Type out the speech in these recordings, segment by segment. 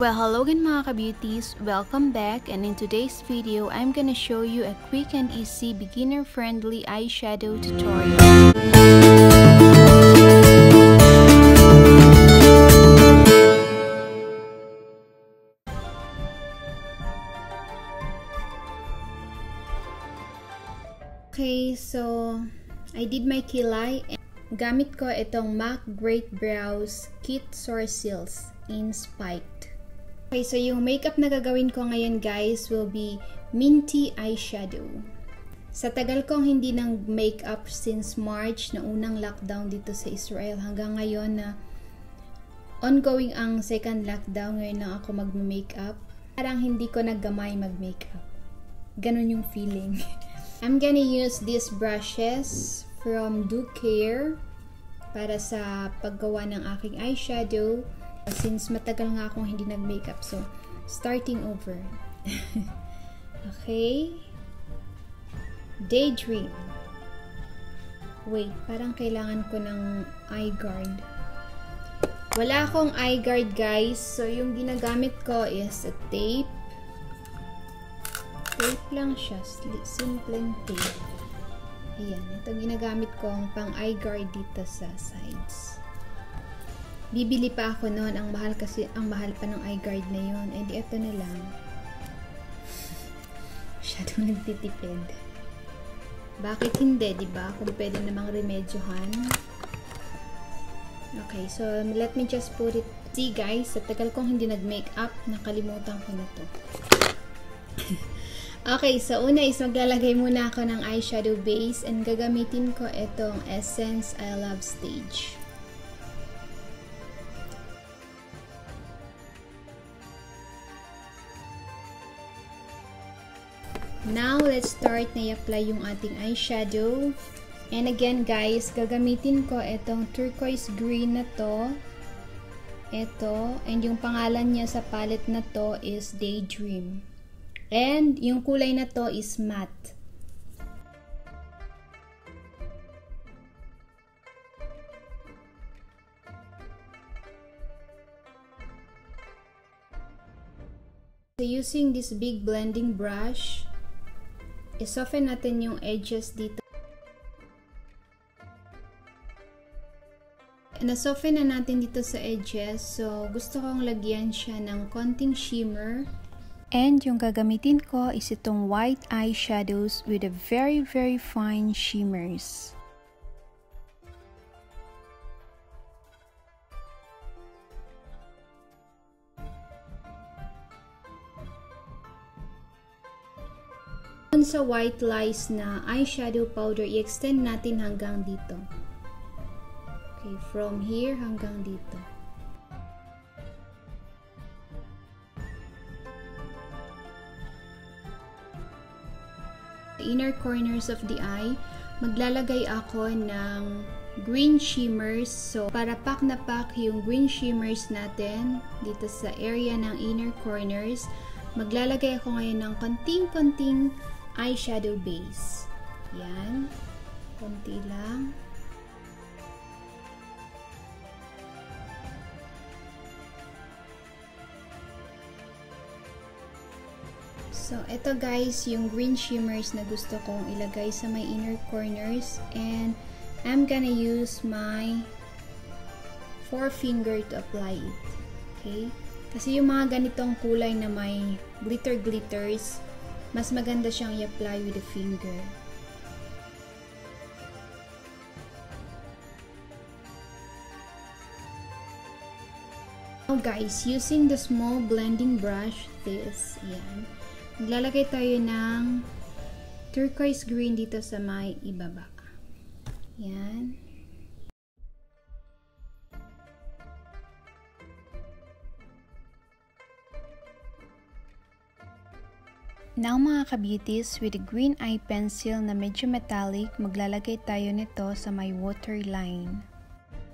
Well, hello again mga ka-beauties, welcome back, and in today's video, I'm gonna show you a quick and easy beginner-friendly eyeshadow tutorial. Okay, so I did my kilay. Gamit ko itong MAC Great Brows Kit Sourcils in Spiked. Okay, so yung makeup na gagawin ko ngayon guys will be Minty eyeshadow. Sa tagal kong hindi nang makeup since March na unang lockdown dito sa Israel hanggang ngayon na ongoing ang second lockdown, ngayon lang ako mag-makeup. Parang hindi ko naggamay mag-makeup. Ganun yung feeling. I'm gonna use these brushes from Do Care para sa paggawa ng aking eyeshadow. Since matagal nga akong hindi nag-makeup, so starting over. Okay. Daydream. Wait, parang kailangan ko ng eye guard. Wala akong eye guard guys, so yung ginagamit ko is a tape. Tape lang siya, simpleng tape. Ayan, ito ginagamit kong pang eye guard dito sa sides. Bibili pa ako noon, ang mahal kasi, ang mahal pa ng eye guard na yun. Eh di ito na lang. Masyadong nagtitipid. Bakit hindi, di ba? Kung pwede namang remedyohan. Okay, so let me just put it. See guys, sa tagal kong hindi nag-makeup, nakalimutan ko na to. Okay, so una is maglalagay muna ako ng eyeshadow base and gagamitin ko itong Essence I Love Stage. Now, let's start na i-apply yung ating eyeshadow. And again guys, gagamitin ko itong turquoise green na to. Ito. And yung pangalan niya sa palette na to is Daydream. And yung kulay na to is matte. So using this big blending brush, i-soften natin yung edges dito. Na-soften na natin dito sa edges. So, gusto kong lagyan siya ng konting shimmer. And yung gagamitin ko is itong white eyeshadows with a very fine shimmers. Sa white lies na eyeshadow powder, i-extend natin hanggang dito. Okay, from here hanggang dito. The inner corners of the eye, maglalagay ako ng green shimmers. So, para pack na pack yung green shimmers natin dito sa area ng inner corners, maglalagay ako ngayon ng konting-konting eyeshadow base. Yan. Konti lang. So, ito guys, yung green shimmers na gusto kong ilagay sa my inner corners. And, I'm gonna use my forefinger to apply it. Okay? Kasi yung mga ganitong kulay na may glitters, mas maganda siyang i-apply with the finger. Now guys, using the small blending brush, this, yan, maglalagay tayo ng turquoise green dito sa may ibaba. Yan. Now mga ka-beauties, with the green eye pencil na medyo metallic, maglalagay tayo nito sa my waterline.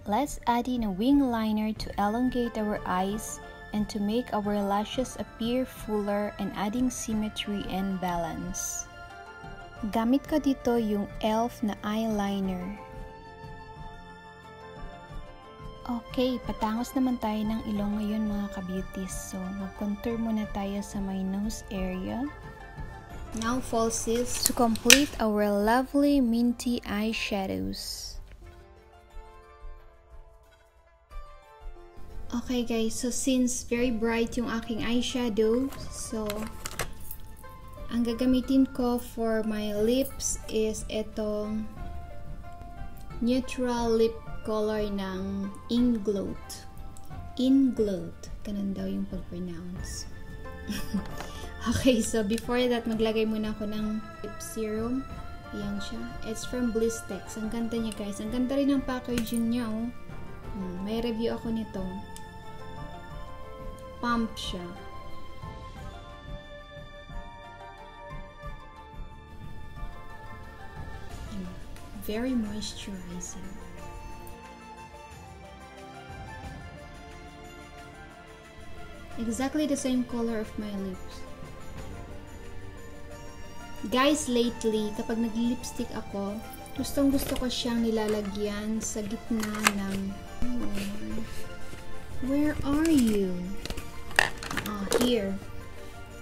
Let's add in a wing liner to elongate our eyes and to make our lashes appear fuller and adding symmetry and balance. Gamit ko dito yung e.l.f. na eyeliner. Okay, patangos naman tayo ng ilong ngayon mga ka-beauties. So, mag-contour muna tayo sa my nose area. Now, falsies to complete our lovely minty eyeshadows. Okay guys, so since very bright yung aking eyeshadow, so ang gagamitin ko for my lips is itong neutral lip color ng Ngaun. Ngaun. Ganun daw yung pag-pronounce. Okay, so before that, maglagay muna ako ng lip serum. Ayan siya. It's from Blistex. Ang ganda niya guys. Ang ganda rin ng packaging niya, oh. May review ako nito. Pump siya. Very moisturizing. Exactly the same color of my lips. Guys, lately, kapag nag-lipstick ako, gustong-gusto ko siyang nilalagyan sa gitna ng... Where are you? Here.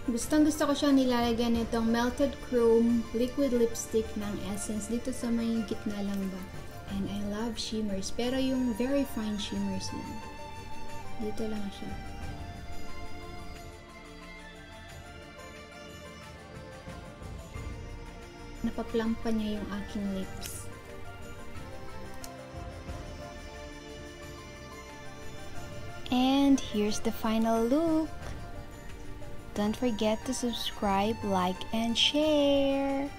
Gustong-gusto ko siyang nilalagyan nitong Melted Chrome Liquid Lipstick ng Essence. Dito sa may gitna lang ba. And I love shimmers. Pero yung very fine shimmers lang. Dito lang siya. Napaplampa niya yung aking lips. And here's the final look. Don't forget to subscribe, like, and share.